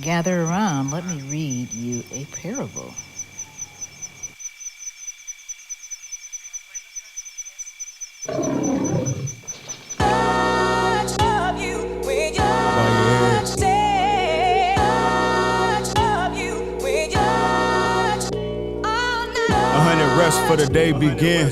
Gather around, let me read you a parable. For the day begin.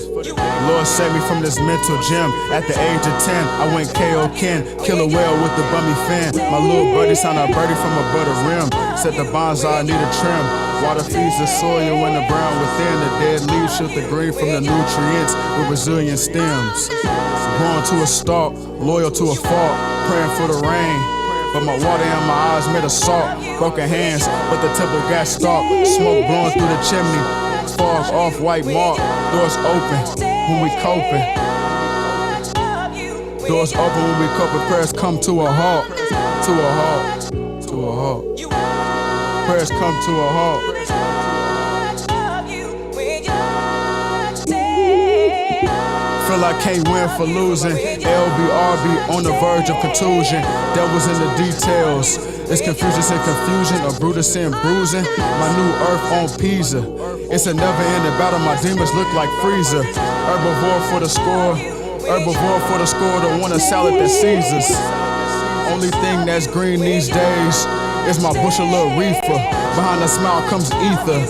Lord save me from this mental gym. At the age of 10, I went KO Ken, kill a whale with the bummy fan. My little buddy sound a birdie from a butter rim. Said the bonsai need a trim. Water feeds the soil when the brown within. The dead leaves shoot the green from the nutrients with resilient stems. Growing to a stalk, loyal to a fault, praying for the rain. But my water in my eyes made of salt. Broken hands, but the temple got stalked. Smoke blowing through the chimney. Fog off white mark, doors open when we coping. Doors open when we coping, prayers come to a halt. To a halt, to a halt. Prayers come to a halt. Feel I can't win for losing. LBRB on the verge of contusion. Devil's in the details. It's confusion and confusion, a Brutus and bruising. My new earth on Pisa. It's a never-ending battle, my demons look like Freezer. Herbivore for the score, herbivore for the score, the one a salad that Caesars. Only thing that's green these days is my bushel of reefer. Behind the smile comes ether.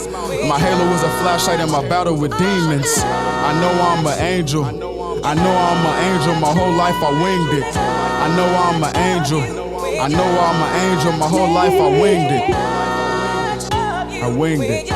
My halo is a flashlight in my battle with demons. I know I'm an angel, I know I'm an angel, my whole life I winged it. I know I'm an angel, I know I'm an angel, my whole life I winged it. I winged it.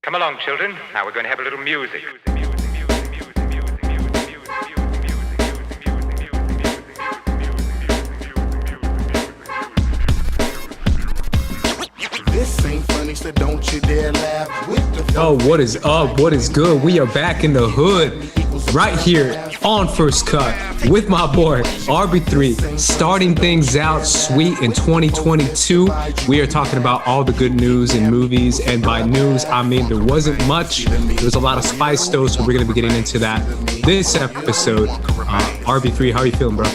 Come along, children. Now we're going to have a little music. This ain't funny, so don't you dare laugh with the. Yo, what is up? What is good? We are back in the hood, right here on First Cut with my boy RB3, starting things out sweet in 2022. We are talking about all the good news in movies, and by news I mean there wasn't much. There was a lot of spice though, so we're gonna be getting into that this episode. RB3, how are you feeling, bro?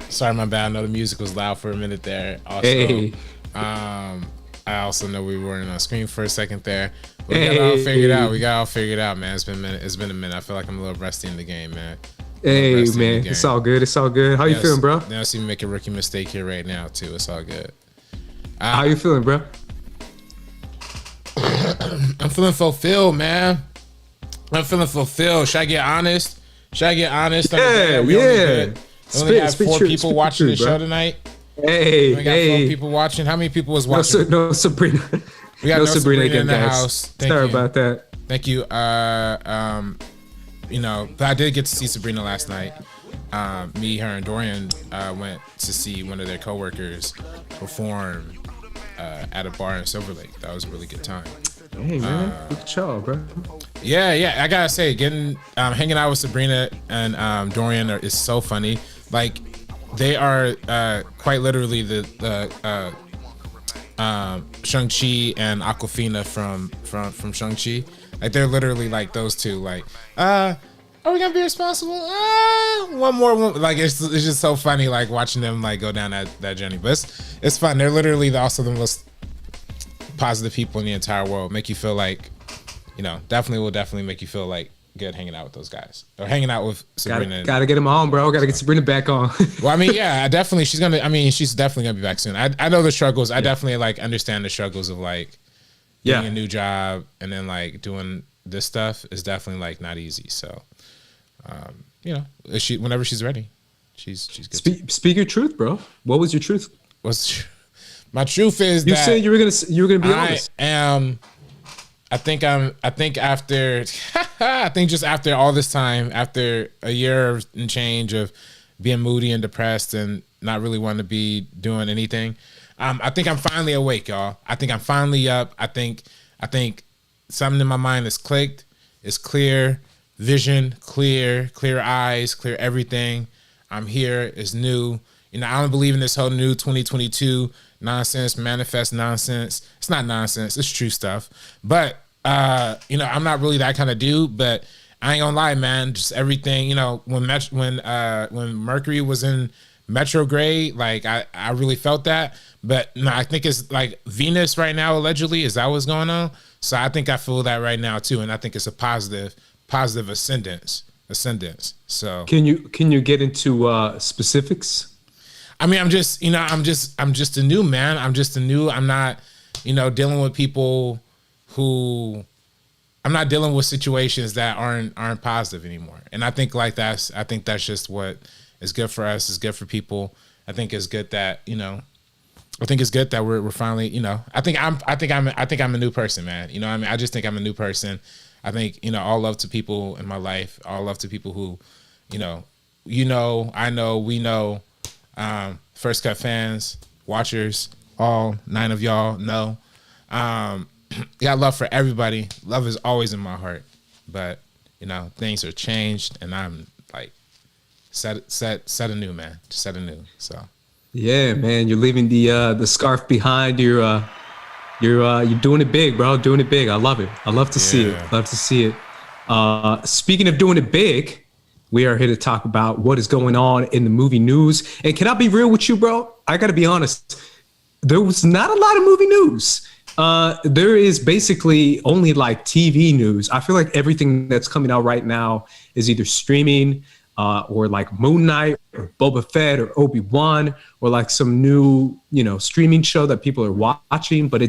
Sorry, my bad. I know the music was loud for a minute there. Also, hey. I also know we weren't on screen for a second there. But we got it all figured out. We got it all figured out, man. It's been a minute. It's been a minute. I feel like I'm a little rusty in the game, man. Hey, man. It's all good. It's all good. How you feeling, bro? Now see me make a rookie mistake here right now, too. It's all good. How you feeling, bro? I'm feeling fulfilled, man. I'm feeling fulfilled. Should I get honest? Yeah. We only have 4 people watching the show tonight. Hey, we got 4 people watching. How many people was watching? No Sabrina. We got no Sabrina again, the guys. house. Sorry about that. Thank you. You know, but I did get to see Sabrina last night. Me, her, and Dorian went to see one of their coworkers perform at a bar in Silver Lake. That was a really good time. Hey man, look at y'all, bro. Yeah. I gotta say, hanging out with Sabrina and Dorian is so funny. Like, they are quite literally the Shang-Chi and Aquafina from Shang-Chi. Like, they're literally like those two. Like, are we gonna be responsible? One more. Like, it's just so funny, like, watching them like go down that journey. But it's fun. They're literally also the most positive people in the entire world. Make you feel like, you know, definitely make you feel like good hanging out with those guys or hanging out with Sabrina. Gotta get them on, bro. Gotta get Sabrina back on. Well, I mean, yeah, definitely. She's definitely gonna be back soon. I know the struggles. I definitely like understand the struggles of like getting a new job and then like doing this stuff is definitely like not easy. So, you know, whenever she's ready, she's good. Speak your truth, bro. What was your truth? My truth is you that said you were gonna be honest. I am I think after I think just after all this time, after a year and change of being moody and depressed and not really wanting to be doing anything, I think I'm finally awake, y'all. I think I'm finally up. I think something in my mind is clicked. It's clear vision, clear eyes, clear everything. I'm here. It's new. You know, I don't believe in this whole new 2022 nonsense, manifest nonsense. It's not nonsense. It's true stuff. But, you know, I'm not really that kind of dude, but I ain't gonna lie, man. Just everything, you know, when Mercury was in retrograde, like I really felt that. But no, I think it's like Venus right now, allegedly. Is that what's going on? So I think I feel that right now too. And I think it's a positive ascendance. So can you get into specifics? I mean, I'm just a new man. I'm not, you know, dealing with people who, I'm not dealing with situations that aren't positive anymore. And I think that's just what is good for us. It's good for people. I think it's good that, you know, we're finally, you know, I think I'm a new person, man. You know what I mean? I just think I'm a new person. I think, you know, all love to people in my life, all love to people who, you know, I know, we know, First Cut fans, watchers, all 9 of y'all know. Got love for everybody. Love is always in my heart. But, you know, things are changed and I'm like set anew, man. Just set anew. So yeah, man, you're leaving the scarf behind. You're doing it big, bro. Doing it big. I love it. I love to see it. Love to see it. Speaking of doing it big, we are here to talk about what is going on in the movie news. And can I be real with you, bro? I got to be honest. There was not a lot of movie news. There is basically only like TV news. I feel like everything that's coming out right now is either streaming or like Moon Knight or Boba Fett or Obi-Wan or like some new, you know, streaming show that people are watching. But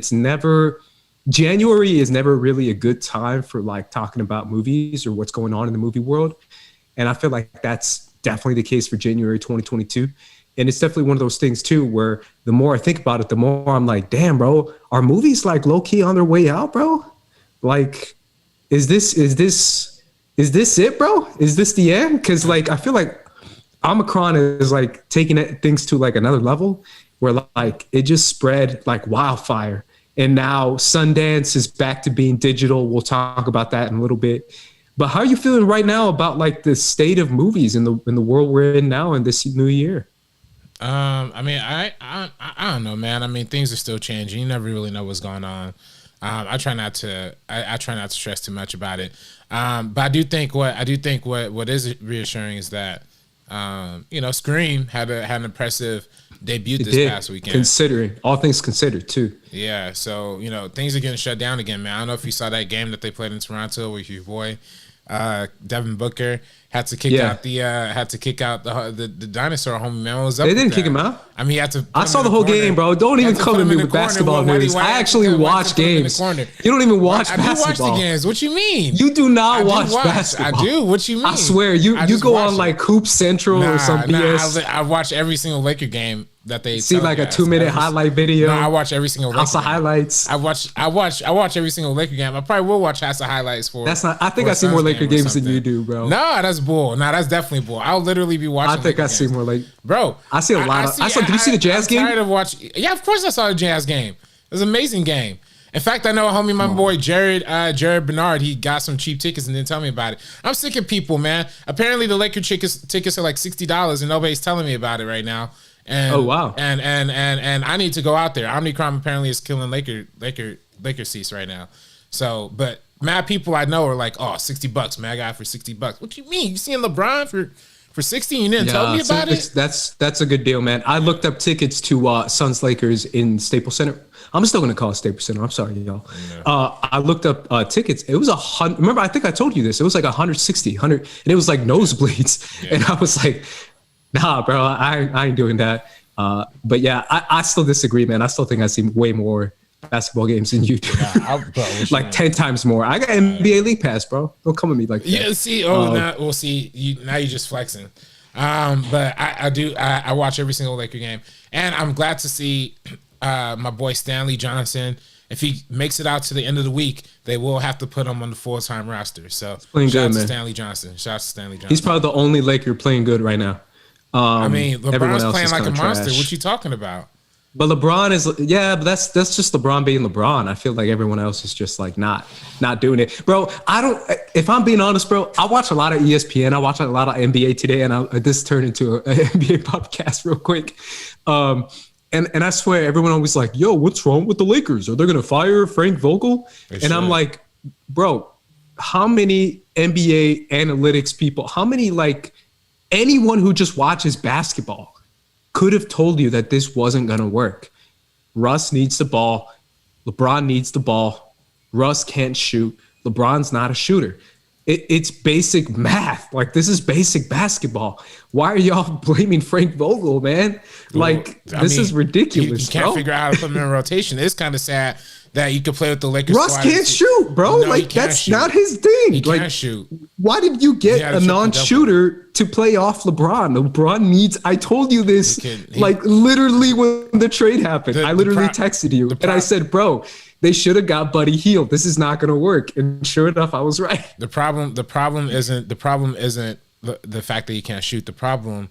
January is never really a good time for like talking about movies or what's going on in the movie world. And I feel like that's definitely the case for January 2022. And it's definitely one of those things too, where the more I think about it, the more I'm like, damn, bro, are movies like low key on their way out, bro? Like, is this it, bro? Is this the end? Cause like, I feel like Omnicron is like taking things to like another level where like it just spread like wildfire. And now Sundance is back to being digital. We'll talk about that in a little bit. But how are you feeling right now about like the state of movies in the world we're in now in this new year? I mean, I don't know, man. I mean, things are still changing. You never really know what's going on. I try not to stress too much about it. But I do think what is reassuring is that you know, Scream had an impressive debut this past weekend. Considering all things considered too. Yeah, so you know, things are getting shut down again, man. I don't know if you saw that game that they played in Toronto with your boy Devin Booker had to kick out the dinosaur homie, man. What was up? They didn't kick him out. I mean, he had to. I saw the whole game, bro. Don't even come to me with basketball news. I actually watch games. You don't even watch basketball. I do watch the games. What you mean? You do not watch basketball. I do. What you mean? I swear, you go on like Hoop Central or some BS. I watch every single Laker game that they see, like a 2-minute highlight video. No, I watch every single House of highlights. I watch every single Laker game. I probably will watch House of highlights for. That's not. I think I see more Laker games than you do, bro. No, that's bull. No, that's definitely bull. I'll literally be watching. I think I see more like. Bro, I see a lot. Did you see the Jazz game? I'm tired of watching. Yeah, of course I saw the Jazz game. It was an amazing game. In fact, I know a homie, my boy Jared Bernard, he got some cheap tickets and didn't tell me about it. I'm sick of people, man. Apparently the Laker tickets are like $60 and nobody's telling me about it right now. And, oh wow! And I need to go out there. Omnicron apparently is killing Laker seats right now. So, but mad people I know are like, oh, $60, man. I got it for $60. What you mean? You seeing LeBron for 60? You didn't tell me about it. That's a good deal, man. I looked up tickets to Suns Lakers in Staples Center. I'm still gonna call it Staples Center. I'm sorry, y'all. Yeah. I looked up tickets. It was 100. Remember, I think I told you this. It was like 160, 100, and it was like nosebleeds. Yeah. And I was like, nah, bro, I ain't doing that. But yeah, I still disagree, man. I still think I see way more basketball games than you do. Bro, like 10 times more. I got NBA League Pass, bro. Don't come at me like that. Yeah, see, we'll see. Now you're just flexing. But I watch every single Laker game, and I'm glad to see my boy Stanley Johnson if he makes it out to the end of the week, they will have to put him on the full-time roster. So playing shout good, out to man. Stanley Johnson. Shout out to Stanley Johnson. He's probably the only Laker playing good right now. I mean, everyone LeBron's else playing is like a kinda monster. trash. What you talking about? But LeBron is, but that's just LeBron being LeBron. I feel like everyone else is just like not doing it, bro. If I'm being honest, bro, I watch a lot of ESPN. I watch a lot of NBA Today, and this turned into an NBA podcast real quick. And I swear, everyone always like, yo, what's wrong with the Lakers? Are they gonna fire Frank Vogel? I'm like, bro, how many NBA analytics people? How many like anyone who just watches basketball could have told you that this wasn't going to work? Russ needs the ball. LeBron needs the ball. Russ can't shoot. LeBron's not a shooter. It's basic math. Like, this is basic basketball. Why are y'all blaming Frank Vogel, man? Like, this is ridiculous, You can't bro. figure out how to put him in rotation. It's kind of sad that you could play with the Lakers. Russ can't shoot, bro. No, like, that's not his thing. He like, can't shoot. Why did you get had a a non-shooter to play off LeBron? LeBron needs, I told you this, literally when the trade happened. I literally texted you and I said, bro, they should have got Buddy Hield. This is not going to work. And sure enough, I was right. The problem isn't the fact that he can't shoot. The problem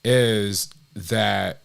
is that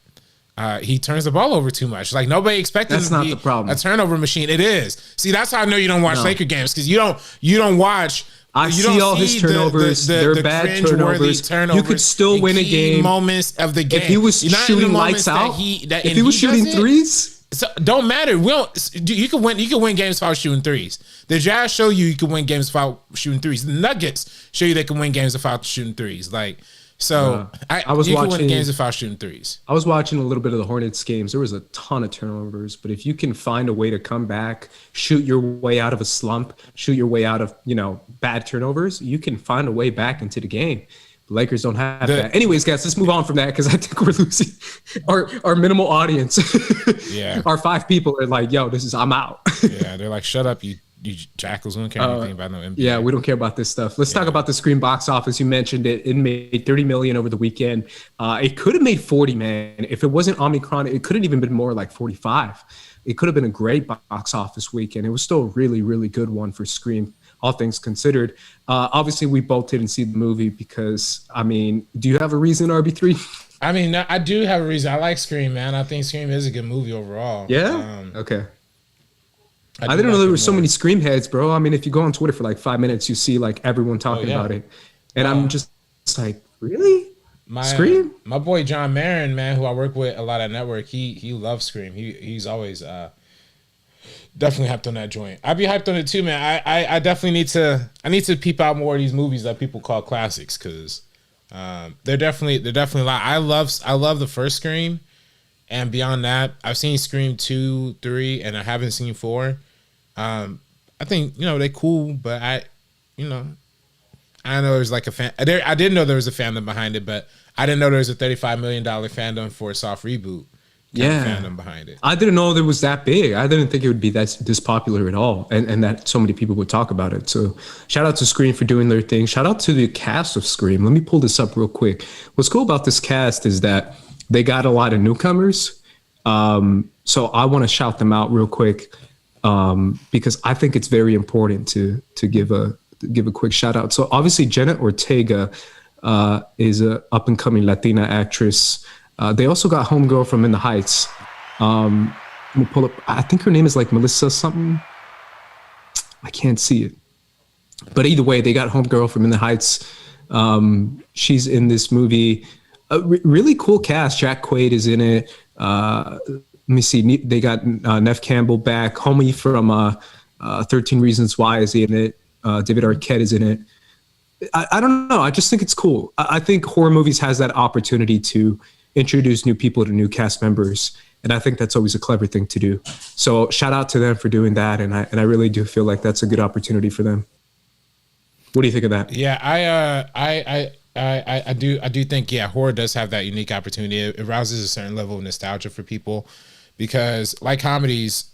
he turns the ball over too much. Like, nobody expected him to be the problem. a turnover machine. It is. See, that's how I know you don't watch Laker games, because you don't watch. I see all his turnovers. They're bad turnovers. You could still win a game. Moments of the game. If he was shooting lights out, if he was shooting threes. So don't matter. You can win games without shooting threes. The Jazz show you can win games without shooting threes. The Nuggets show you they can win games without shooting threes. Like, so you can win games without shooting threes. I was watching a little bit of the Hornets games. There was a ton of turnovers, but if you can find a way to come back, shoot your way out of a slump, shoot your way out of, bad turnovers, you can find a way back into the game. The Lakers don't have that. Anyways, guys, let's move on from that, because I think we're losing our minimal audience. Yeah. Our 5 people are like, yo, I'm out. Yeah, they're like, shut up, you jackals. We don't care anything about no NBA. Yeah, we don't care about this stuff. Let's talk about the Scream box office. You mentioned it. It made $30 million over the weekend. It could have made 40, man. If it wasn't Omnicron, it could have even been more like 45. It could have been a great box office weekend. It was still a really, really good one for Scream, all things considered. Obviously, we both didn't see the movie because, do you have a reason, RB3? I do have a reason. I like Scream, man. I think Scream is a good movie overall. Yeah? Okay. I didn't know there were so many Scream heads, bro. If you go on Twitter for like 5 minutes, you see like everyone talking about it. And I'm just like, really? Scream? My boy John Marin, man, who I work with a lot at Network, he loves Scream. He's always definitely hyped on that joint. I'd be hyped on it too, man. I definitely need to peep out more of these movies that people call classics, because they're definitely a lot. I love the first Scream, and beyond that, I've seen Scream 2, 3, and I haven't seen 4. I think they're cool, but I know there's like a fan. I didn't know there was a fandom behind it, but I didn't know there was a $35 million fandom for a soft reboot. Fandom behind it. I didn't know there was that big. I didn't think it would be this popular at all, and that so many people would talk about it. So shout out to Scream for doing their thing. Shout out to the cast of Scream. Let me pull this up real quick. What's cool about this cast is that they got a lot of newcomers. So I want to shout them out real quick, because I think it's very important to give a quick shout out. So obviously Jenna Ortega is a up and coming Latina actress. They also got homegirl from In the Heights. Let me pull up. I think her name is like Melissa something. I can't see it. But either way, they got homegirl from In the Heights. She's in this movie. A really cool cast. Jack Quaid is in it. Let me see. They got Neff Campbell back. Homie from 13 Reasons Why is in it. David Arquette is in it. I don't know. I just think it's cool. I think horror movies has that opportunity to introduce new people to new cast members, and I think that's always a clever thing to do. So shout out to them for doing that, and I really do feel like that's a good opportunity for them. What do you think of that? Yeah, I do think horror does have that unique opportunity. It rouses a certain level of nostalgia for people, because like comedies,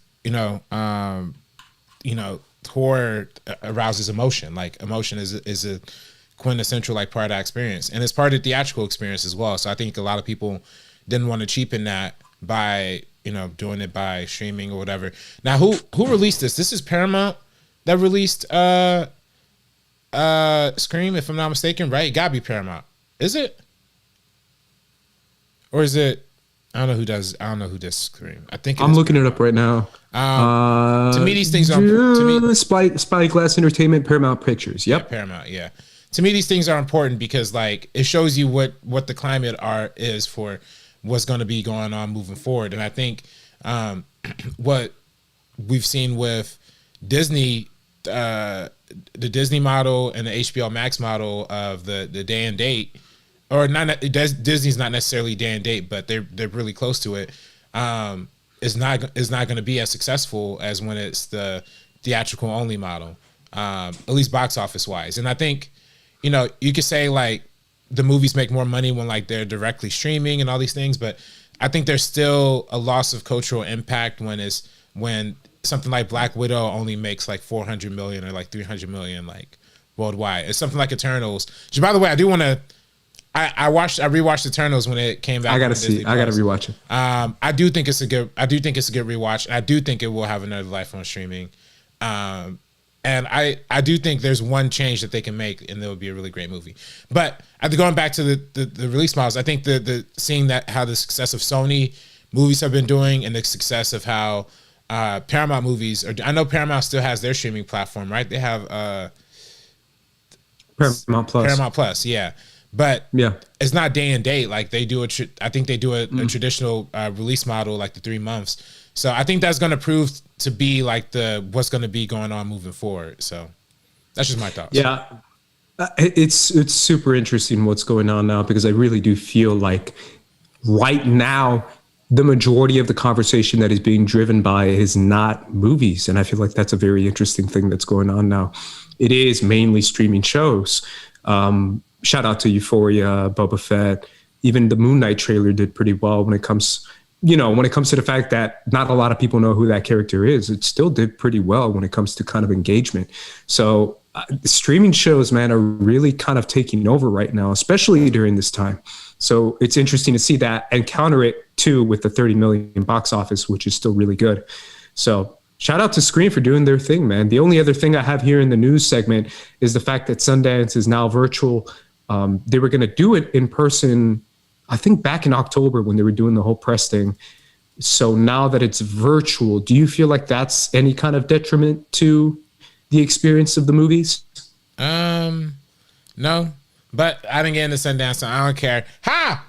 horror arouses emotion. Like, emotion is a quintessential like part of that experience, and it's part of the theatrical experience as well. So I think a lot of people didn't want to cheapen that by doing it by streaming or whatever. Now, who released this? This is Paramount that released Scream, if I'm not mistaken, right? It gotta be Paramount. Is it? Or is it? I don't know who does Scream. I think I'm looking it up right now. To me, these things are Spyglass Entertainment, Paramount Pictures. Yep. Yeah, Paramount. Yeah. To me, these things are important because like it shows you what the climate is for what's going to be going on moving forward. And I think what we've seen with Disney, the Disney model and the HBO Max model of the day and date, or not Disney's not necessarily day and date, but they're really close to it. Is not going to be as successful as when it's the theatrical only model, at least box office wise. And I think, you could say like the movies make more money when like they're directly streaming and all these things, but I think there's still a loss of cultural impact when something like Black Widow only makes like 400 million or like 300 million like worldwide. It's something like Eternals. Which, by the way, I do want to. I rewatched Eternals when it came back. I gotta rewatch it. I do think it's a good rewatch. And I do think it will have another life on streaming. And I do think there's one change that they can make, and it would be a really great movie. But going back to the release models, I think the seeing that how the success of Sony movies have been doing, and the success of how Paramount movies I know Paramount still has their streaming platform, right? They have Paramount Plus, yeah. But it's not day and date. Like they do I think they do a traditional release model, like the 3 months. So I think that's going to prove to be like what's going to be going on moving forward. So that's just my thoughts. Yeah, it's super interesting what's going on now, because I really do feel like right now the majority of the conversation that is being driven by is not movies, and I feel like that's a very interesting thing that's going on now. It is mainly streaming shows. Shout out to Euphoria, Boba Fett. Even the Moon Knight trailer did pretty well when it comes to the fact that not a lot of people know who that character is. It still did pretty well when it comes to kind of engagement. So streaming shows, man, are really kind of taking over right now, especially during this time. So it's interesting to see that and counter it too with the 30 million box office, which is still really good. So shout out to Scream for doing their thing, man. The only other thing I have here in the news segment is the fact that Sundance is now virtual. They were going to do it in person, I think back in October when they were doing the whole press thing. So now that it's virtual, do you feel like that's any kind of detriment to the experience of the movies? No, but I didn't get into Sundance, so I don't care. Ha!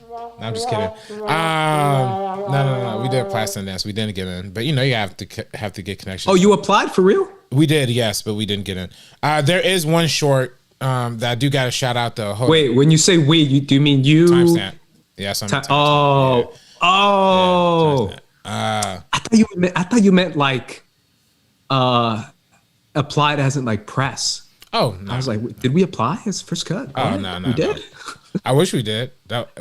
No, I'm just kidding. No. We did apply Sundance. We didn't get in, but you have to get connections. Oh, you applied for real? We did, yes, but we didn't get in. There is one short that I do got to shout out though. Wait, when you say we, do you mean you? Timestamp. Yes, I'm. Oh. I thought you meant like applied as in like press. Oh, no. I was like, did we apply as First Cut? Oh, no, we did. No. I wish we did.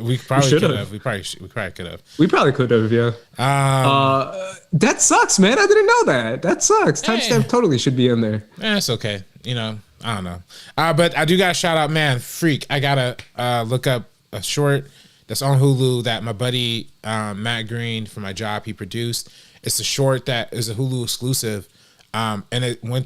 We probably could have. We probably could have. We probably could have. Yeah. That sucks, man. I didn't know that. That sucks. Timestamp totally should be in there. It's okay. I don't know. But I do got to shout out, man, Freak. I got to look up a short that's on Hulu that my buddy Matt Green from my job, he produced. It's a short that is a Hulu exclusive, and it's going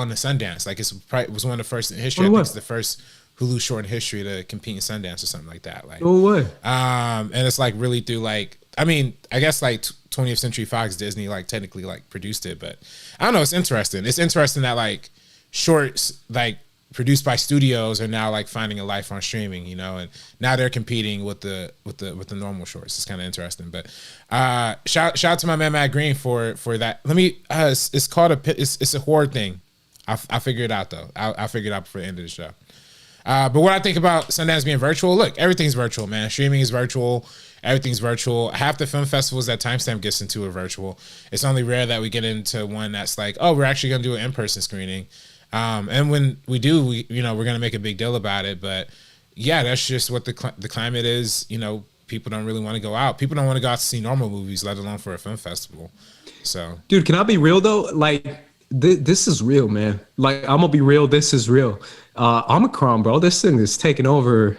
to Sundance. Like it was one of the first in history. I think it's the first Hulu short in history to compete in Sundance or something like that. Like, oh what? And it's like really through like, I mean, I guess like 20th Century Fox, Disney like technically like produced it, but I don't know. It's interesting. It's interesting that like shorts like produced by studios are now like finding a life on streaming, and now they're competing with the normal shorts. It's kind of interesting. But shout out to my man Matt Green for that. Let me. It's called it's a horror thing. I'll figure it out though. I'll figure it out before the end of the show. But what I think about Sundance being virtual, look, everything's virtual, man. Streaming is virtual. Everything's virtual. Half the film festivals that Timestamp gets into are virtual. It's only rare that we get into one that's like, oh, we're actually going to do an in-person screening. And when we do, we're going to make a big deal about it. But yeah, that's just what the climate is. People don't really want to go out. People don't want to go out to see normal movies, let alone for a film festival. So, dude, can I be real though? Like, this is real, man. Like, I'm gonna be real. This is real. Omnicron, bro. This thing is taking over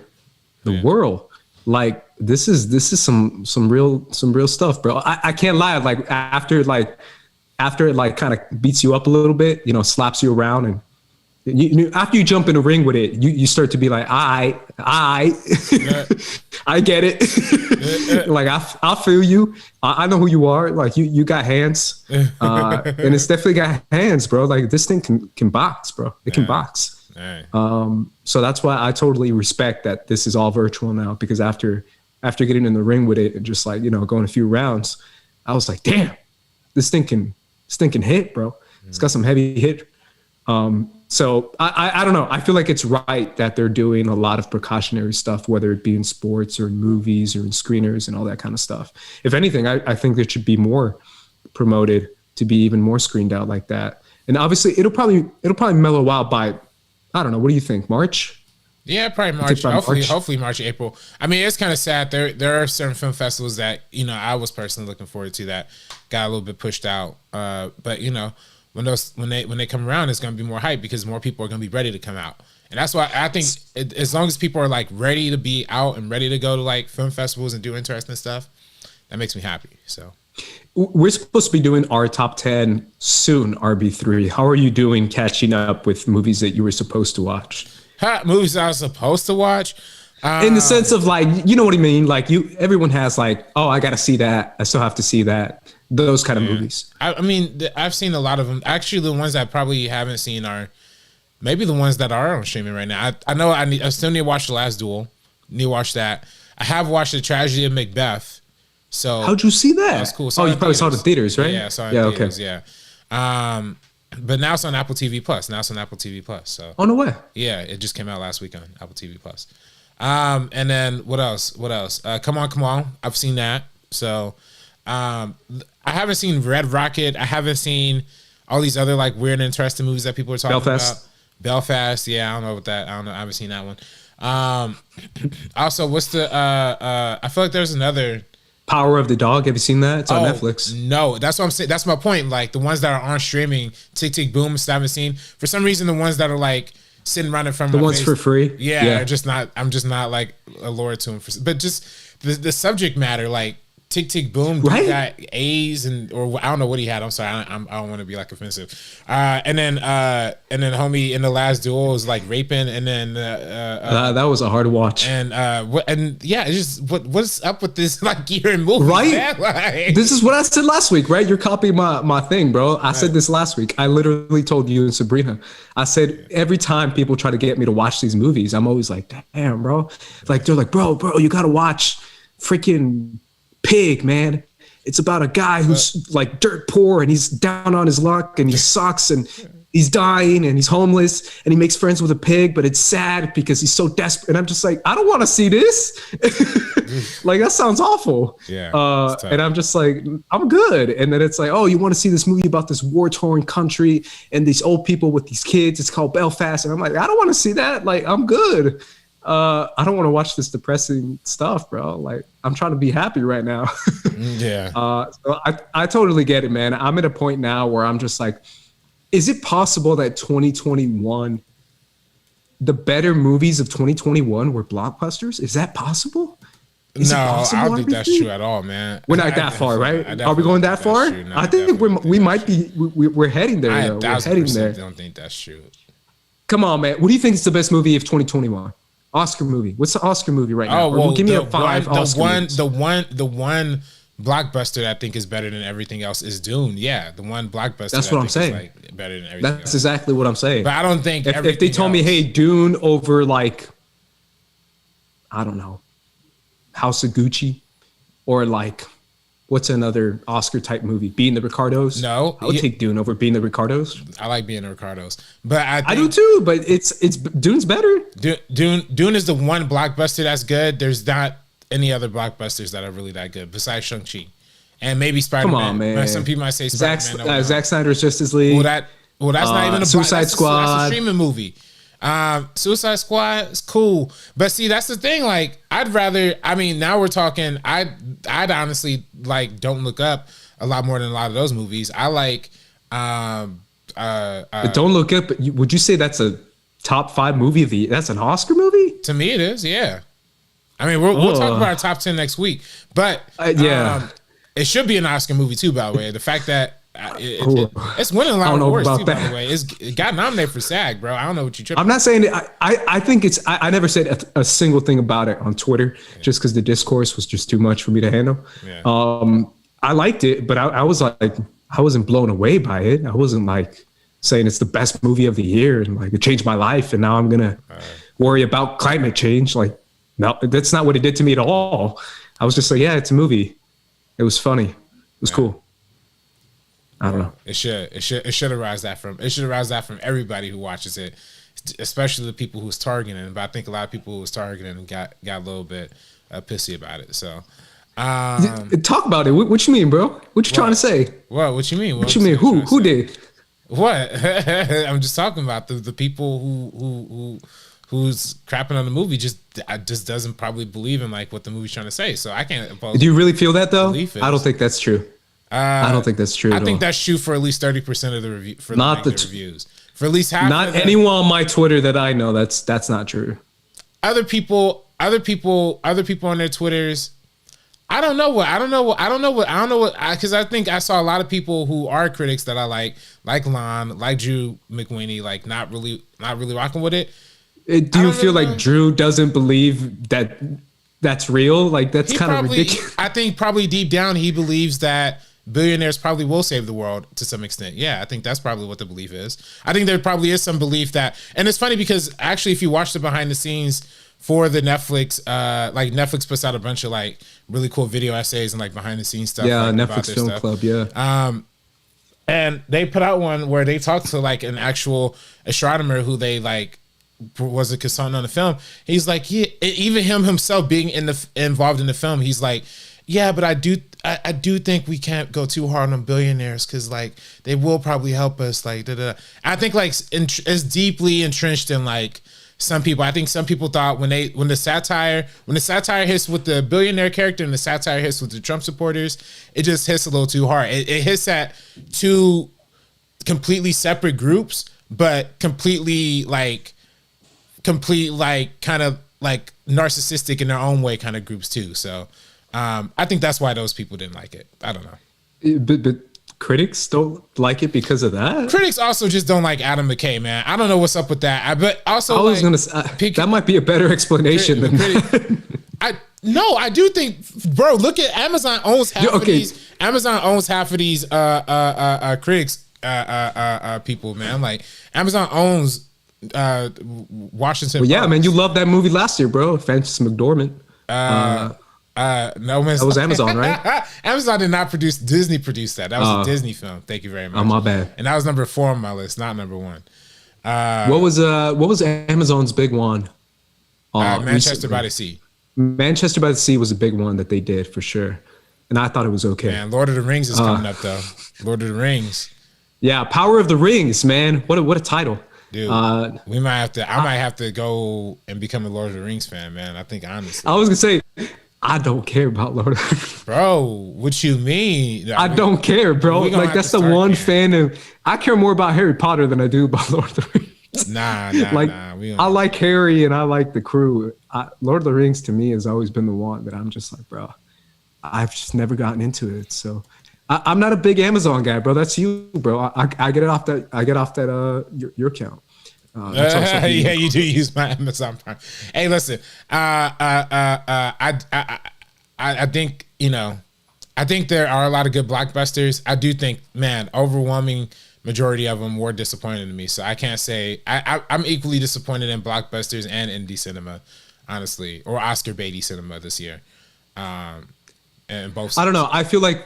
the world. like this is some real stuff, bro. I can't lie. Like after it like kind of beats you up a little bit, you know, slaps you around, and after you jump in the ring with it, you start to be like, I get it. Like I feel you. I know who you are. Like you got hands, and it's definitely got hands, bro. Like this thing can box, bro. It can box. So that's why I totally respect that this is all virtual now, because after getting in the ring with it and just like, you know, going a few rounds, I was like, damn, this thing can hit, bro. It's got some heavy hit. So I don't know. I feel like it's right that they're doing a lot of precautionary stuff, whether it be in sports or in movies or in screeners and all that kind of stuff. If anything, I think there should be more promoted to be even more screened out like that. And obviously it'll probably mellow out by, I don't know. What do you think? March? Yeah, probably March. Hopefully March, April. I mean, it's kind of sad. There are certain film festivals that, you know, I was personally looking forward to that got a little bit pushed out. But you know, when they come around, it's going to be more hype because more people are going to be ready to come out. And that's why I think as long as people are like ready to be out and ready to go to like film festivals and do interesting stuff, that makes me happy. So we're supposed to be doing our top 10 soon, RB3. How are you doing catching up with movies that you were supposed to watch? Movies I was supposed to watch? In the sense of like, you know what I mean? Like everyone has like, oh, I got to see that. I still have to see that. Those kind of movies. I mean, I've seen a lot of them. Actually, the ones I probably haven't seen are maybe the ones that are on streaming right now. I know I still need to watch The Last Duel. Need to watch that. I have watched The Tragedy of Macbeth. So how'd you see that? That was cool. You probably saw it in theaters, right? Yeah, I saw it in theaters, yeah. But now it's on Apple TV Plus. So oh, no way. Yeah, it just came out last week on Apple TV Plus. And then what else? Come on. I've seen that. So I haven't seen Red Rocket. I haven't seen all these other like weird and interesting movies that people are talking about. Belfast. Yeah, I don't know about that. I don't know. I haven't seen that one. Also, what's the I feel like there's another Power of the Dog. Have you seen that? It's on Netflix. No, that's what I'm saying. That's my point. Like the ones that are on streaming, Tick Tick Boom, I haven't seen. For some reason, the ones that are like sitting right in front of the my ones face, for free. Yeah, I'm just not like allured to them. But just the subject matter, like Tick Tick Boom, right? Got A's or I don't know what he had. I'm sorry, I don't want to be like offensive. And then homie in The Last Duel was like raping, and then that was a hard watch. And yeah, it's just what's up with this like year in movies, right? Like, this is what I said last week, right? You're copying my thing, bro. I said this last week. I literally told you and Sabrina. I said every time people try to get me to watch these movies, I'm always like, damn, bro. Like they're like, bro, you gotta watch freaking Pig, man. It's about a guy who's like dirt poor and he's down on his luck and he sucks and he's dying and he's homeless and he makes friends with a pig, but it's sad because he's so desperate. And I'm just like, I don't want to see this. Like that sounds awful. Yeah. And I'm just like, I'm good. And then it's like, oh, you want to see this movie about this war-torn country and these old people with these kids? It's called Belfast. And I'm like, I don't want to see that. Like, I'm good. I don't want to watch this depressing stuff, bro. Like, I'm trying to be happy right now. Yeah. So I totally get it, man. I'm at a point now where I'm just like, is it possible that 2021, the better movies of 2021 were blockbusters? Is that possible? No, I don't think that's true at all, man. We're not that far, right? Are we going that far? I think we might be. We're heading there. We're heading there. I don't think that's true. Come on, man. What do you think is the best movie of 2021? Oscar movie. What's the Oscar movie right now? Oh, well, give me a five Oscar movies. The one blockbuster that I think is better than everything else is Dune. Yeah, the one blockbuster. That's what I'm saying. Like better than everything That's else. Exactly what I'm saying. But I don't think if they told me, hey, Dune over like, I don't know, House of Gucci, or like, what's another Oscar type movie? Being the Ricardos? No, I would take Dune over Being the Ricardos. I like Being the Ricardos, but I do too. But it's Dune's better. Dune is the one blockbuster that's good. There's not any other blockbusters that are really that good besides Shang-Chi and maybe Spider-Man. Come on, man. Some people might say Spider-Man. Zack Snyder's Justice League. Well, that's not even a Suicide Squad. That's a streaming movie. Suicide Squad is cool, but see, that's the thing. Like, I'd rather. I mean, now we're talking. I'd honestly like Don't Look Up a lot more than a lot of those movies. I like. But Don't Look Up. Would you say that's a top 5 movie of the year? That's an Oscar movie? To me, it is. Yeah. I mean, we'll talk about our top 10 next week, but it should be an Oscar movie too. By the way, the fact that it's winning a lot of awards too. By the way, it got nominated for SAG, bro. I don't know what you tripping. I'm not saying that. I think it's. I never said a single thing about it on Twitter, just because the discourse was just too much for me to handle. Yeah. I liked it, but I was like, I wasn't blown away by it. I wasn't like saying it's the best movie of the year and like it changed my life, and now I'm gonna worry about climate change. Like, no, that's not what it did to me at all. I was just like, yeah, it's a movie. It was funny. It was cool. I don't know. It should arouse that from everybody who watches it, especially the people who's targeting. But I think a lot of people who was targeting got a little bit pissy about it. So talk about it. What you mean, bro? What you trying to say? What you mean? What you mean? Who did? What? I'm just talking about the people who's crapping on the movie just doesn't probably believe in like what the movie's trying to say. So I can't oppose. Do you really feel that though? I don't think that's true. I don't think that's true. I think that's true for at least 30% of the review for not the reviews. For at least half. Not anyone on my Twitter that I know. That's not true. Other people on their Twitters. I don't know what because I think I saw a lot of people who are critics that I like Lon, like Drew McWinney, like not really rocking with it. Do you feel like Drew doesn't believe that that's real? Like that's kind of ridiculous. I think probably deep down he believes that billionaires probably will save the world to some extent. Yeah, I think that's probably what the belief is. I think there probably is some belief that, and it's funny because actually if you watch the behind the scenes for the Netflix, like Netflix puts out a bunch of like really cool video essays and like behind the scenes stuff. Yeah, like, Netflix Film stuff. Club, yeah. And they put out one where they talked to like an actual astronomer who they like was a consultant on the film. He's like, yeah, even himself being involved in the film, he's like, yeah, but I do think we can't go too hard on billionaires because like they will probably help us. Like, I think like it's deeply entrenched in like some people. I think some people thought when the satire hits with the billionaire character and the satire hits with the Trump supporters, it just hits a little too hard. It hits at two completely separate groups, but completely kind of like narcissistic in their own way kind of groups too. So I think that's why those people didn't like it. I don't know. But critics don't like it because of that? Critics also just don't like Adam McKay, man. I don't know what's up with that. But also I was going to say, that might be a better explanation than that. I do think, bro, look at Amazon owns half of these. Amazon owns half of these critics people, man. Like Amazon owns Washington. Well, yeah, man, you loved that movie last year, bro. Frances McDormand. No, man, that was Amazon, right? Amazon did not produce. Disney produced that. That was a Disney film. Thank you very much. Oh, my bad. And that was number 4 on my list, not number 1. What was Amazon's big one? Manchester by the Sea. Manchester by the Sea was a big one that they did for sure, and I thought it was okay. Man, Lord of the Rings is coming up though. Lord of the Rings. Yeah, Power of the Rings, man. What a title. Dude, we might have to. I might have to go and become a Lord of the Rings fan, man. I think honestly, I was gonna say, I don't care about Lord of the Rings. Bro, what you mean? I don't care, bro. Like that's the one fan of. I care more about Harry Potter than I do about Lord of the Rings. Nah. I like Harry and I like the crew. Lord of the Rings to me has always been the one that I'm just like, bro. I've just never gotten into it, so. I'm not a big Amazon guy, bro. That's you, bro. I get it off that. I get off that. Your account. Yeah, you do use my Amazon Prime. Hey, listen. I think I think there are a lot of good blockbusters. I do think, man, overwhelming majority of them were disappointing to me. So I can't say I'm equally disappointed in blockbusters and indie cinema, honestly, or Oscar baity cinema this year. And both sides. I don't know. I feel like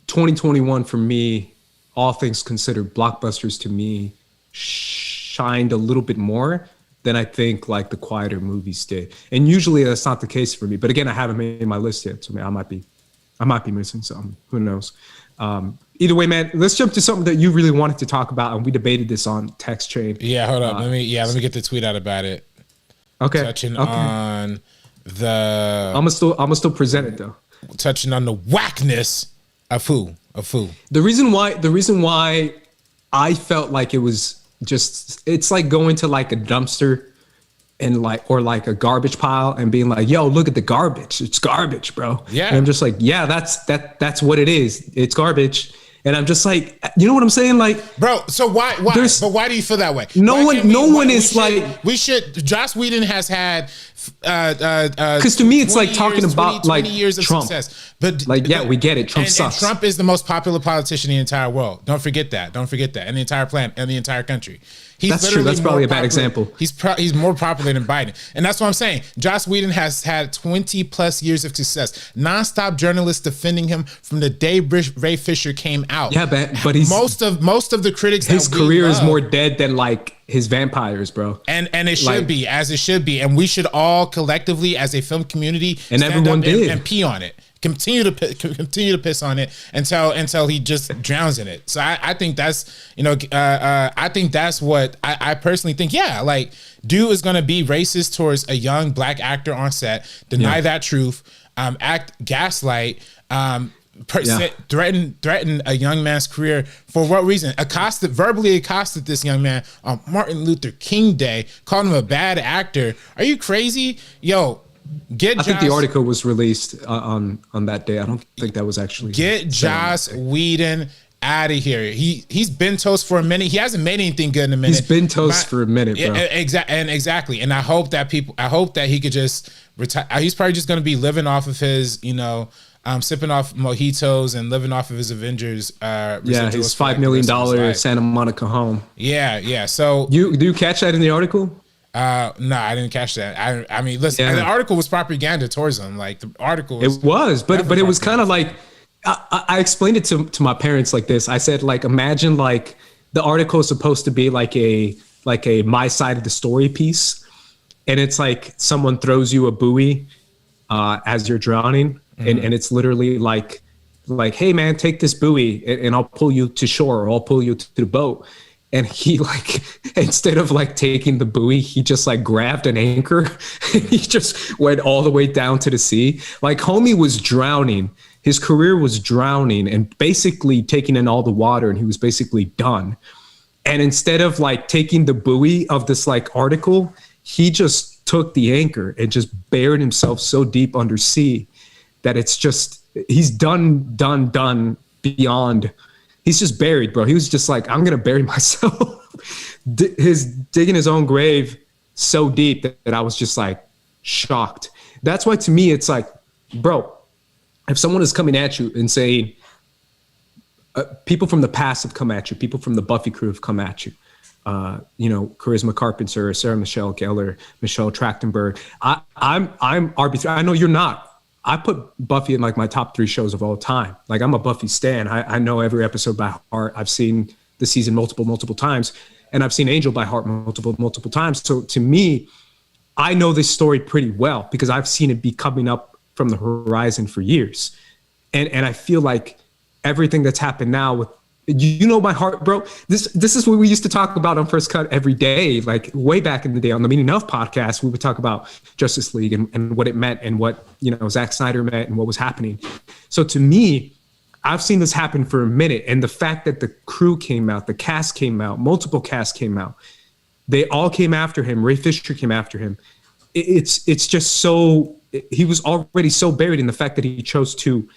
2021 for me, all things considered, blockbusters to me shined a little bit more than I think like the quieter movies did. And usually that's not the case for me. But again, I haven't made my list yet, so I might be missing something. Who knows? Either way, man, let's jump to something that you really wanted to talk about, and we debated this on text chain. Yeah, hold up. Let me get the tweet out about it. Okay. Touching on the. I'm gonna still present it though. Touching on the whackness of who. The reason why I felt like it was just, it's like going to like a dumpster and like, or like a garbage pile and being like, yo, look at the garbage. It's garbage, bro. Yeah. And I'm just like, yeah, that's what it is. It's garbage. And I'm just like, you know what I'm saying? Like, bro, so why but why do you feel that way? No Why one can't we Joss Whedon has had because to me it's like talking about 20 like years of Trump. success. But like, yeah, we get it. Trump sucks. And Trump is the most popular politician in the entire world. Don't forget that. And the entire planet and the entire country. That's true. That's probably a bad example. He's more popular than Biden. And that's what I'm saying. Joss Whedon has had 20 plus years of success. Nonstop journalists defending him from the day Ray Fisher came out. Yeah, but he's most of the critics. His career is more dead than like his vampires, bro. And it should be, as it should be. And we should all collectively as a film community and everyone did and pee on it. Continue to piss on it until he just drowns in it. So I think that's, I think that's what I personally think. Yeah, like dude is gonna be racist towards a young black actor on set, deny that truth, gaslight, threaten a young man's career for what reason? Verbally accosted this young man on Martin Luther King Day, called him a bad actor. Are you crazy, yo? I think the article was released on that day. I don't think that was actually. Get Joss Whedon out of here. He's been toast for a minute. He hasn't made anything good in a minute. He's been toast for a minute, bro. Exactly. And I hope that he could just retire. He's probably just going to be living off of his, sipping off mojitos and living off of his Avengers. His $5 million Santa Monica home. Yeah. So do you catch that in the article? No, I didn't catch that. I mean, listen, the article was propaganda towards him. Like the article was, but it was kind of like I explained it to my parents like this. I said, like, imagine like the article is supposed to be like a my side of the story piece, and it's like someone throws you a buoy as you're drowning, and it's literally like, hey man, take this buoy and I'll pull you to shore, or I'll pull you to the boat. And he like, instead of like taking the buoy, he just like grabbed an anchor and he just went all the way down to the sea. Like homie was drowning. His career was drowning and basically taking in all the water, and he was basically done. And instead of like taking the buoy of this like article, he just took the anchor and just buried himself so deep under sea that it's just, he's done beyond. He's just buried, bro. He was just like, I'm going to bury myself. His digging his own grave so deep that I was just like shocked. That's why to me, it's like, bro, if someone is coming at you and saying, people from the past have come at you, people from the Buffy crew have come at you, Charisma Carpenter, Sarah Michelle Gellar, Michelle Trachtenberg. I'm RB3. I know you're not. I put Buffy in like my top 3 shows of all time. Like I'm a Buffy stan. I know every episode by heart. I've seen the season multiple times, and I've seen Angel by heart multiple times. So to me, I know this story pretty well because I've seen it be coming up from the horizon for years. And I feel like everything that's happened now with, my heart, bro. This is what we used to talk about on First Cut every day. Like way back in the day on the Meaning Of podcast, we would talk about Justice League and what it meant and what, Zack Snyder meant and what was happening. So to me, I've seen this happen for a minute. And the fact that the crew came out, the cast came out, multiple casts came out, they all came after him. Ray Fisher came after him. It's just so, he was already so buried in the fact that he chose to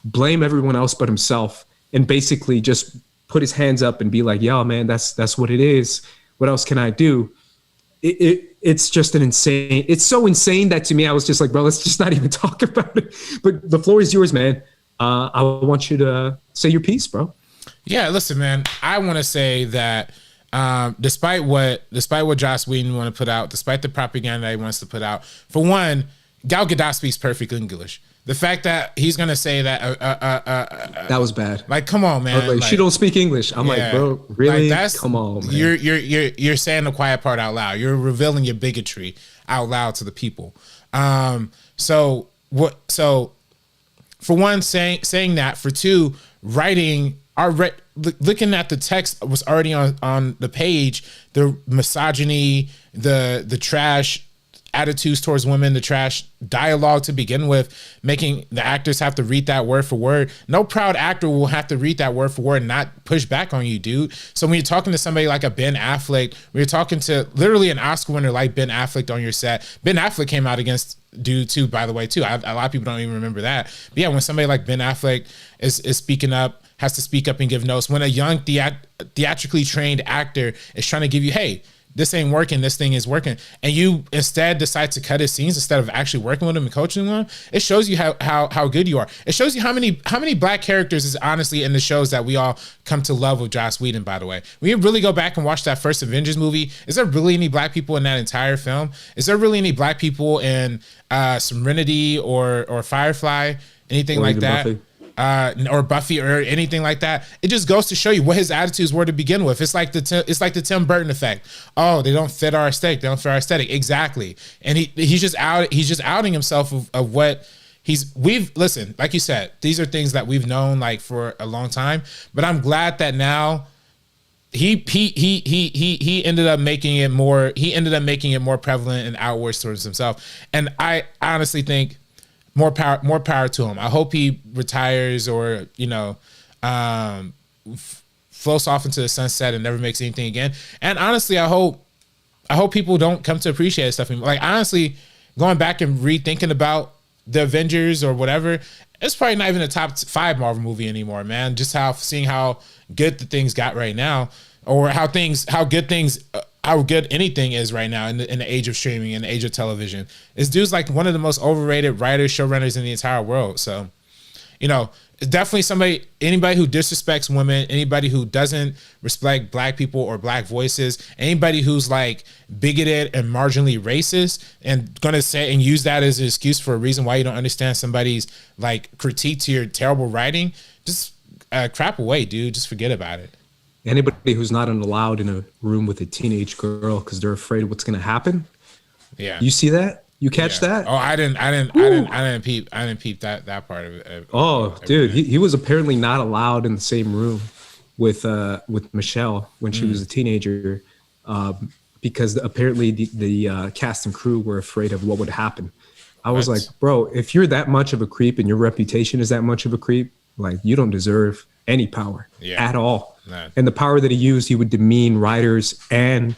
blame everyone else but himself and basically just put his hands up and be like, yo, man, that's what it is. What else can I do? It's just it's so insane that to me, I was just like, bro, let's just not even talk about it. But the floor is yours, man. I want you to say your piece, bro. Yeah, listen, man, I want to say that despite what Joss Whedon want to put out, despite the propaganda he wants to put out, for one, Gal Gadot speaks perfect English. The fact that he's gonna say that that was bad. Like, come on, man. Like, she don't speak English. I'm like, bro, really? Like, come on, man. You're saying the quiet part out loud. You're revealing your bigotry out loud to the people. So for one, saying that. For two, looking at the text was already on the page. The misogyny, the trash attitudes towards women, the trash dialogue to begin with, making the actors have to read that word for word. No proud actor will have to read that word for word and not push back on you, dude. So when you're talking to somebody like a Ben Affleck, when you're talking to literally an Oscar winner like Ben Affleck on your set, Ben Affleck came out against dude too, by the way, too. A lot of people don't even remember that. But yeah, when somebody like Ben Affleck is speaking up, has to speak up and give notes. When a young theatrically trained actor is trying to give you, hey, this ain't working, this thing is working, and you instead decide to cut his scenes instead of actually working with him and coaching them, it shows you how good you are. It shows you how many black characters is honestly in the shows that we all come to love with Joss Whedon, by the way. When you really go back and watch that first Avengers movie, is there really any black people in that entire film? Is there really any black people in Serenity or Firefly, anything like that? Buffy. Or Buffy or anything like that? It just goes to show you what his attitudes were to begin with. It's like the Tim Burton effect. Oh, they don't fit our aesthetic. They don't fit our aesthetic. Exactly. And he's just outing himself of what listen, like you said, these are things that we've known like for a long time. But I'm glad that now he ended up making it more. He ended up making it more prevalent and outwards towards himself. And I honestly think, more power to him. I hope he retires or, floats off into the sunset and never makes anything again. And honestly, I hope people don't come to appreciate stuff anymore. Like, honestly, going back and rethinking about the Avengers or whatever, it's probably not even a top 5 Marvel movie anymore, man. Just seeing how good the things got right now, or how good anything is right now in the age of streaming, in the age of television. This dude's like one of the most overrated writers, showrunners in the entire world. So, it's definitely anybody who disrespects women, anybody who doesn't respect black people or black voices, anybody who's like bigoted and marginally racist and gonna say and use that as an excuse for a reason why you don't understand somebody's like critique to your terrible writing, just crap away, dude. Just forget about it. Anybody who's not allowed in a room with a teenage girl because they're afraid of what's going to happen. Yeah. You see that? You catch that? Oh, I didn't peep that part of it. Oh, dude, he was apparently not allowed in the same room with Michelle when she was a teenager, because apparently the cast and crew were afraid of what would happen. I was like, bro, if you're that much of a creep and your reputation is that much of a creep, like, you don't deserve any power at all. Nah. And the power that he used, he would demean writers and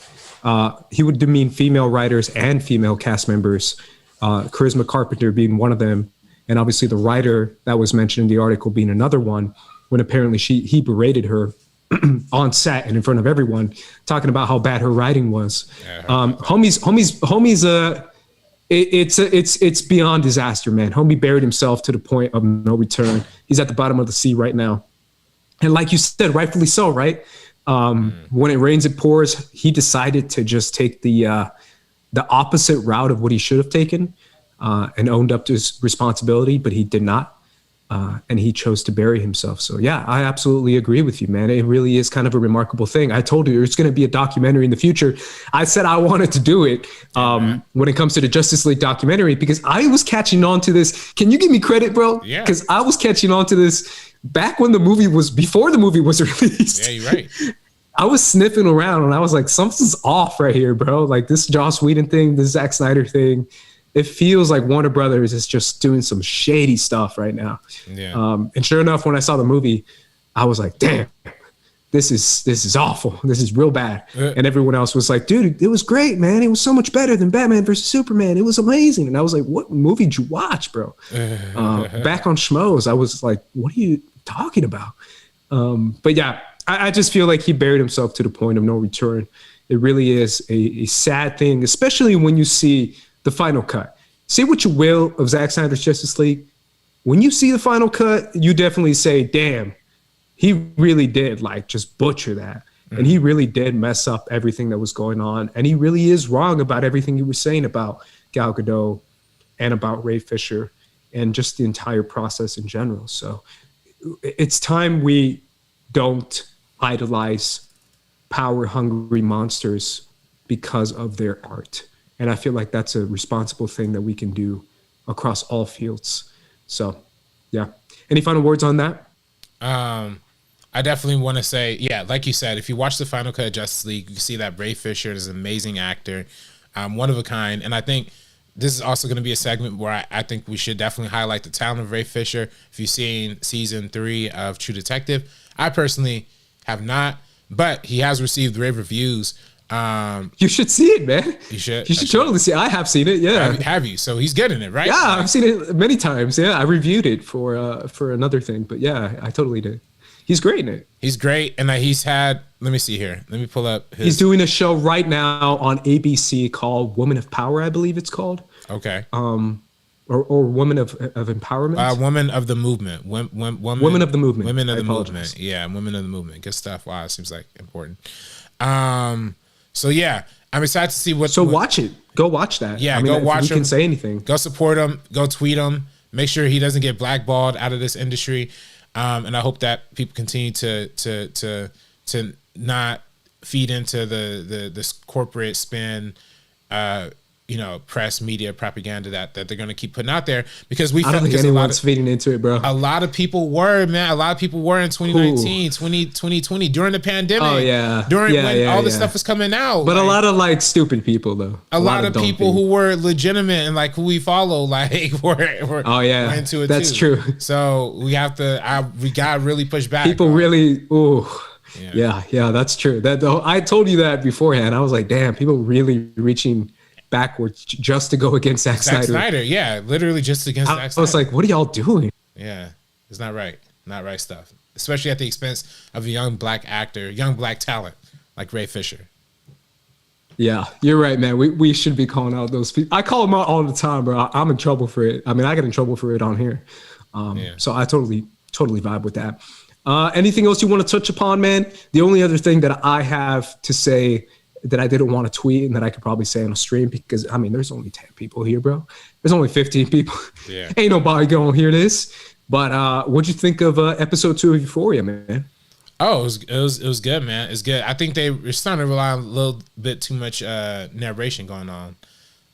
he would demean female writers and female cast members, Charisma Carpenter being one of them. And obviously the writer that was mentioned in the article being another one, when apparently he berated her on set and in front of everyone, talking about how bad her writing was. It's beyond disaster, man. Homie buried himself to the point of no return. He's at the bottom of the sea right now. And like you said, rightfully so, right? When it rains, it pours. He decided to just take the opposite route of what he should have taken, and owned up to his responsibility, but he did not. And he chose to bury himself. So yeah, I absolutely agree with you, man. It really is kind of a remarkable thing. I told you there's going to be a documentary in the future. I said I wanted to do it when it comes to the Justice League documentary, because I was catching on to this. Can you give me credit, bro? Yeah. Because I was catching on to this back when before the movie was released. Yeah, you're right. I was sniffing around and I was like, something's off right here, bro. Like this Joss Whedon thing, this Zack Snyder thing. It feels like Warner Brothers is just doing some shady stuff right now. Yeah. And sure enough, when I saw the movie, I was like, damn, this is awful. This is real bad. And everyone else was like, dude, it was great, man. It was so much better than Batman versus Superman. It was amazing. And I was like, what movie did you watch, bro? Back on Schmoes, I was like, what are you talking about? But yeah, I just feel like he buried himself to the point of no return. It really is a sad thing, especially when you see the final cut. Say what you will of Zack Snyder's Justice League. When you see the final cut, you definitely say, damn, he really did like just butcher that. And he really did mess up everything that was going on. And he really is wrong about everything he was saying about Gal Gadot and about Ray Fisher and just the entire process in general. So it's time we don't idolize power-hungry monsters because of their art. And I feel like that's a responsible thing that we can do across all fields. So, yeah. Any final words on that? I definitely want to say, yeah, like you said, if you watch the final cut of Justice League, you see that Ray Fisher is an amazing actor, one of a kind. And I think this is also going to be a segment where I think we should definitely highlight the talent of Ray Fisher. If you've seen season 3 of True Detective, I personally have not, but he has received rave reviews. You should see it, man. You should totally see it. I have seen it. Yeah. Have you? So he's good in it, right? Yeah, I've seen it many times. Yeah, I reviewed it for another thing, but yeah, I totally did. He's great in it. He's great, and he's had. Let me see here. Let me pull up. He's doing a show right now on ABC called Woman of Power, I believe it's called. Okay. Or Woman of Empowerment. Woman of the Movement. Women of the Movement. Women of the Movement. Yeah, Women of the Movement. Good stuff. Wow, it seems like important. So yeah, I'm excited to see what. So watch it. Go watch that. Yeah, I mean, go watch him. You can say anything. Go support him. Go tweet him. Make sure he doesn't get blackballed out of this industry. And I hope that people continue to not feed into this corporate spin, press, media, propaganda that they're going to keep putting out there, because I don't think anyone's feeding into it, bro. A lot of people were, man. A lot of people were in 2019, 2020 during the pandemic. Oh yeah, when all this stuff was coming out. But a lot of like stupid people though. A lot of people who were legitimate and like who we follow, like were into it. That's too. true. So we got to really push back. People really, yeah, that's true. I told you that beforehand. I was like, damn, people really reaching backwards just to go against Zack Snyder. Yeah, literally just against Zack Snyder. I was like, what are y'all doing? Yeah, it's not right. Not right stuff. Especially at the expense of a young black actor, young black talent like Ray Fisher. Yeah, you're right, man. We should be calling out those people. I call them out all the time, bro. I'm in trouble for it. I mean, I get in trouble for it on here. So I totally vibe with that. Anything else you want to touch upon, man? The only other thing that I have to say that I didn't want to tweet and that I could probably say on a stream, because I mean, there's only 10 people here, bro. There's only 15 people. Yeah. Ain't nobody gonna hear this. But what'd you think of episode 2 of Euphoria, man? Oh, it was good, man. It's good. I think they're starting to rely on a little bit too much narration going on.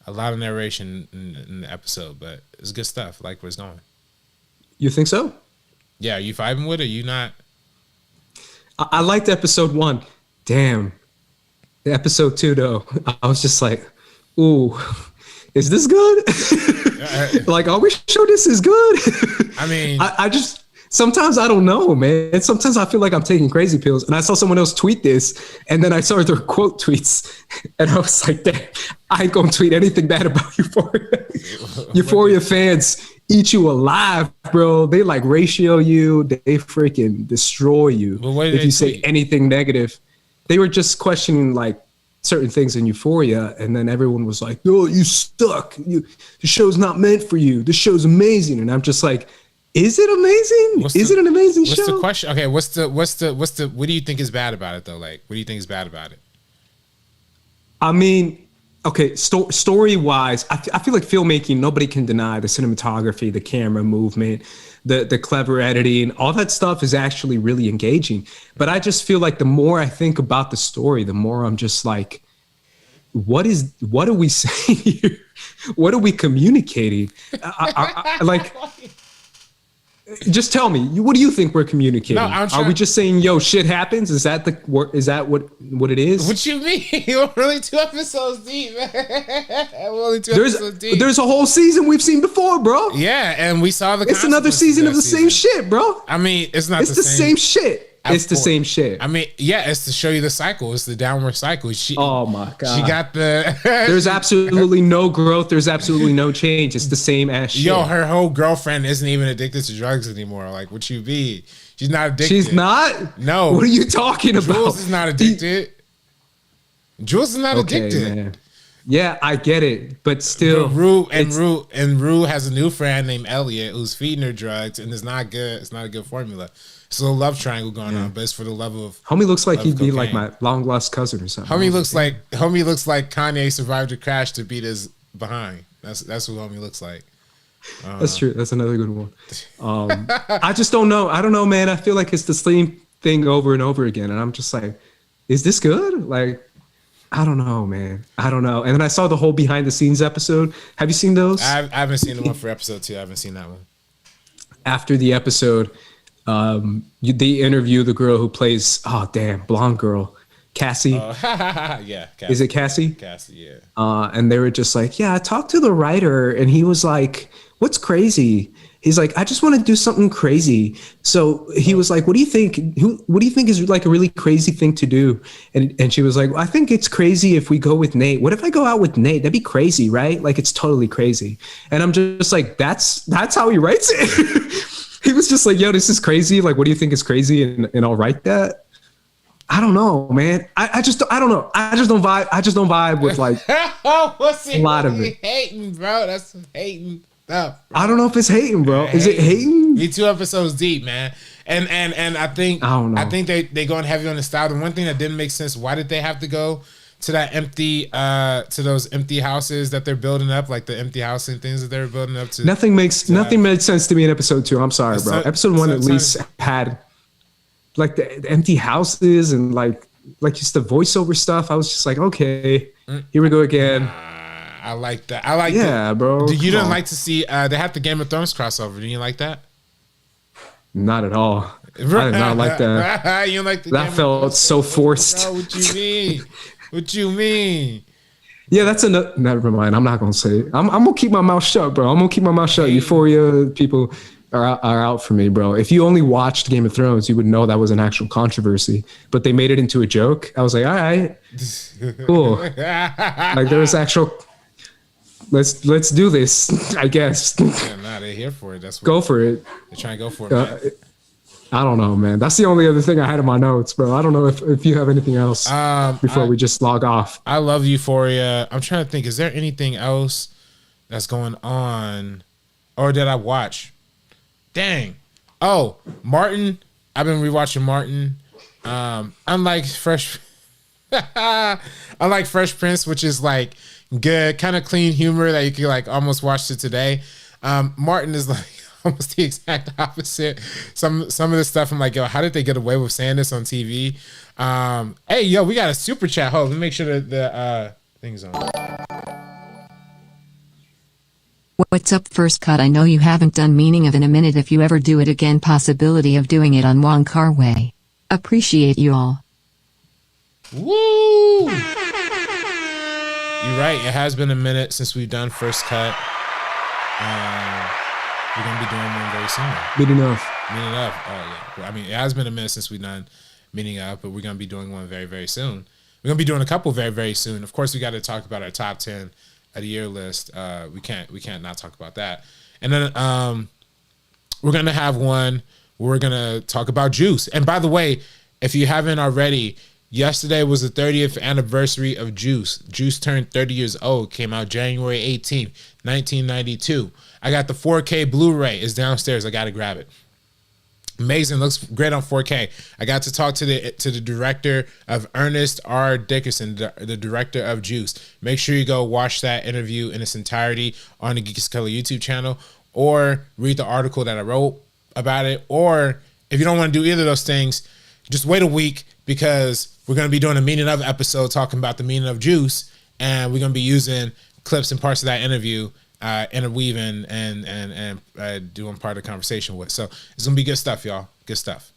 A lot of narration in the episode, but it's good stuff. I like where it's going. You think so? Yeah, are you vibing with it? Are you not? I liked episode 1. Damn. Episode 2 though, I was just like, ooh, is this good? Like, are we sure this is good? I mean, I just sometimes I don't know, man. Sometimes I feel like I'm taking crazy pills. And I saw someone else tweet this, and then I saw their quote tweets, and I was like, damn, I ain't gonna tweet anything bad about Euphoria. Euphoria fans eat you alive, bro. They like ratio you. They freaking destroy you if you say anything negative. They were just questioning like certain things in Euphoria, and then everyone was like, "Oh, you suck. The show's not meant for you. This show's amazing." And I'm just like, "Is it amazing? Is it an amazing show?" What's the question? Okay, what's the what do you think is bad about it though? Like, what do you think is bad about it? I mean, okay, story wise, I feel like filmmaking, nobody can deny the cinematography, the camera movement, the clever editing, all that stuff is actually really engaging. But I just feel like the more I think about the story, the more I'm just like, what are we saying here? What are we communicating? Like, just tell me, what do you think we're communicating? No, are we just saying, yo, shit happens? Is that what it is? What you mean? We're only 2 episodes deep, man. We're only 2 episodes deep. There's a whole season we've seen before, bro. Yeah, and we saw It's another season of the same shit, bro. I mean, it's not the same shit. It's the same shit. I mean, yeah, it's to show you the cycle. It's the downward cycle. Oh my God. She got the... There's absolutely no growth. There's absolutely no change. It's the same ass shit. Yo, her whole girlfriend isn't even addicted to drugs anymore. Like, what you be? She's not addicted. She's not? No. What are you talking about? Jules is not addicted. Jules is not addicted. Man. Yeah, I get it, but still, Rue has a new friend named Elliot who's feeding her drugs, and it's not good. It's not a good formula. It's a little love triangle going on, but it's for the love of. Homie looks like he'd be like my long lost cousin or something. Homie looks like Kanye survived a crash to beat his behind. That's what homie looks like. That's true. That's another good one. I just don't know. I don't know, man. I feel like it's the same thing over and over again, and I'm just like, is this good? Like, I don't know, man. I don't know. And then I saw the whole behind the scenes episode. Have you seen those? I haven't seen the one for episode 2. I haven't seen that one. After the episode, they interview the girl who plays, blonde girl. Cassie. Yeah. Cassie. Is it Cassie? Cassie, yeah. And they were just like, yeah, I talked to the writer, and he was like, what's crazy? He's like, I just want to do something crazy. So he was like, what do you think? What do you think is like a really crazy thing to do? And she was like, well, I think it's crazy if we go with Nate. What if I go out with Nate? That'd be crazy, right? Like, it's totally crazy. And I'm just like, that's how he writes it. He was just like, yo, this is crazy. Like, what do you think is crazy? And I'll write that. I don't know, man. I don't know. I just don't vibe with like a lot of it. Hating, bro. That's some hating stuff. Bro. I don't know if it's hating, bro. Is it hating? Me 2 episodes deep, man. And I think they going heavy on the style. The one thing that didn't make sense, why did they have to go to that empty to those empty houses that they're building up, like the empty house and things that they were building up to? Nothing made sense to me in episode 2. I'm sorry, bro. Episode 1 at least had like the empty houses and like just the voiceover stuff. I was just like, okay, here we go again. I like that. I like that. Bro. You didn't like to see they have the Game of Thrones crossover. Didn't you like that? Not at all. I did not like that. You like that felt so forced. Bro, what you mean? What you mean? Yeah, that's enough. Never mind. I'm not gonna say it. I'm gonna keep my mouth shut, bro. I'm gonna keep my mouth shut. Euphoria people are out for me, bro. If you only watched Game of Thrones, you would know that was an actual controversy. But they made it into a joke. I was like, all right, cool. Like there was actual. Let's do this. I guess. Yeah, nah, they're here for it. That's what go for it. They're trying to go for it. Man. I don't know, man. That's the only other thing I had in my notes, bro. I don't know if you have anything else before we just log off. I love Euphoria. I'm trying to think. Is there anything else that's going on, or did I watch? Dang. Oh, Martin. I've been rewatching Martin. Unlike Fresh Prince, which is like good, kind of clean humor that you can like almost watch it today. Martin is like almost the exact opposite. Some of the stuff I'm like, yo, how did they get away with saying this on TV? Hey, yo, we got a super chat. Hold on, let me make sure that the thing's on. What's up, First Cut? I know you haven't done Meaning of in a minute. If you ever do it again, possibility of doing it on Wong Kar Wai. Appreciate you all. Woo! You're right. It has been a minute since we've done First Cut. We're gonna be doing one very soon. Meaning of. Oh yeah. I mean, it has been a minute since we've done Meaning of, but we're gonna be doing one very, very soon. We're gonna be doing a couple very, very soon. Of course, we got to talk about our top 10 of the year list. We can't not talk about that. And then we're gonna have one. We're gonna talk about Juice. And by the way, if you haven't already, yesterday was the 30th anniversary of Juice. Juice turned 30 years old. Came out January 18th, 1992. I got the 4K Blu-ray. It's downstairs. I got to grab it. Amazing. Looks great on 4K. I got to talk to the director of Ernest R. Dickerson, the director of Juice. Make sure you go watch that interview in its entirety on the Geeks Color YouTube channel, or read the article that I wrote about it. Or if you don't want to do either of those things, just wait a week, because we're going to be doing a Meaning Of episode talking about the meaning of Juice, and we're going to be using clips and parts of that interview, interweaving and doing part of the conversation with. So it's going to be good stuff, y'all. Good stuff.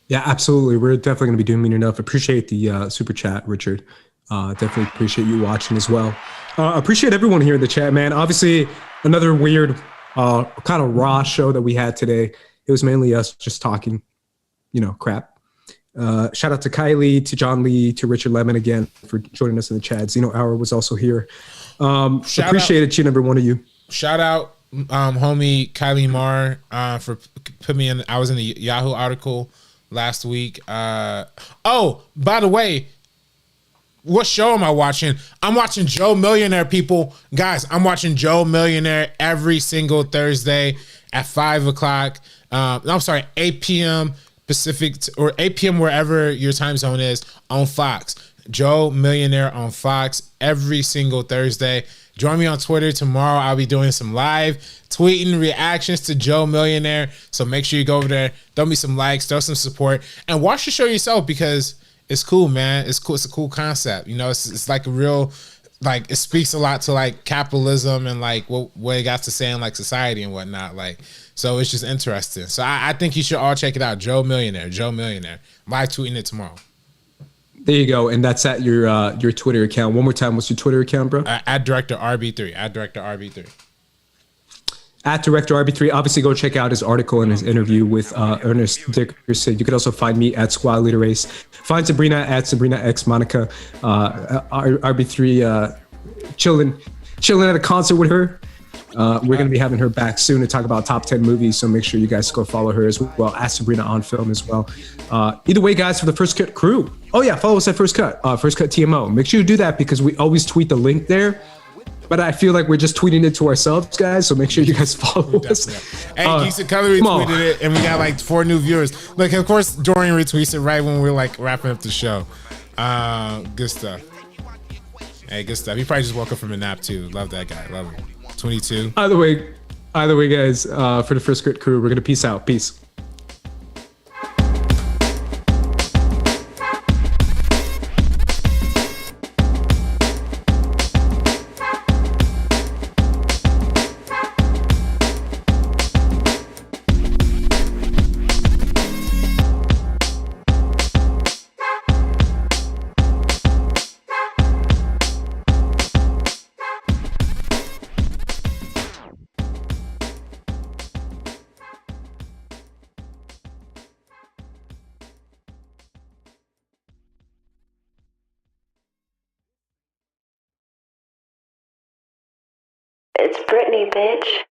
Yeah, absolutely. We're definitely going to be doing Meaning Of. Appreciate the super chat, Richard. Definitely appreciate you watching as well. Appreciate everyone here in the chat, man. Obviously, another weird kind of raw show that we had today. It was mainly us just talking, crap. Shout out to Kylie, to John Lee, to Richard Lemon again for joining us in the chat. Zeno Hour was also here. Appreciate each and every one of you. Shout out, homie Kylie Marr, for putting me in. I was in the Yahoo article last week. Oh, by the way, what show am I watching? I'm watching Joe Millionaire, people. Guys, I'm watching Joe Millionaire every single Thursday at 5 o'clock. I'm sorry, 8 p.m. Pacific, or 8 p.m. wherever your time zone is, on Fox. Joe Millionaire on Fox every single Thursday. Join me on Twitter tomorrow. I'll be doing some live tweeting reactions to Joe Millionaire. So make sure you go over there, throw me some likes, throw some support, and watch the show yourself, because it's cool, man. It's cool. It's a cool concept. It's like a real, like, it speaks a lot to like capitalism and like what it got to say in like society and whatnot. Like, so it's just interesting. So I think you should all check it out. Joe Millionaire. Live tweeting it tomorrow. There you go, and that's at your Twitter account. One more time, what's your Twitter account, bro? At Director RB3. At Director RB3. At Director RB3. Obviously, go check out his article and his interview with Ernest Dickerson. You can also find me at Squad Leader Race. Find Sabrina at Sabrina X Monica. RB3 chilling at a concert with her. We're going to be having her back soon to talk about top 10 movies, so make sure you guys go follow her as well, at Sabrina on Film as well. Either way, guys, for the First Cut crew, follow us at First Cut TMO. Make sure you do that because we always tweet the link there, but I feel like we're just tweeting it to ourselves, guys, so make sure you guys follow us. Hey, Geeks and Color retweeted it, and we got like 4 new viewers. Like, of course, Dorian retweets it right when we're like wrapping up the show. Good stuff. Hey, good stuff. He probably just woke up from a nap too. Love that guy. Love him. 22. Either way, guys, for the First Cut crew, we're gonna peace out. Peace. It's Britney, bitch.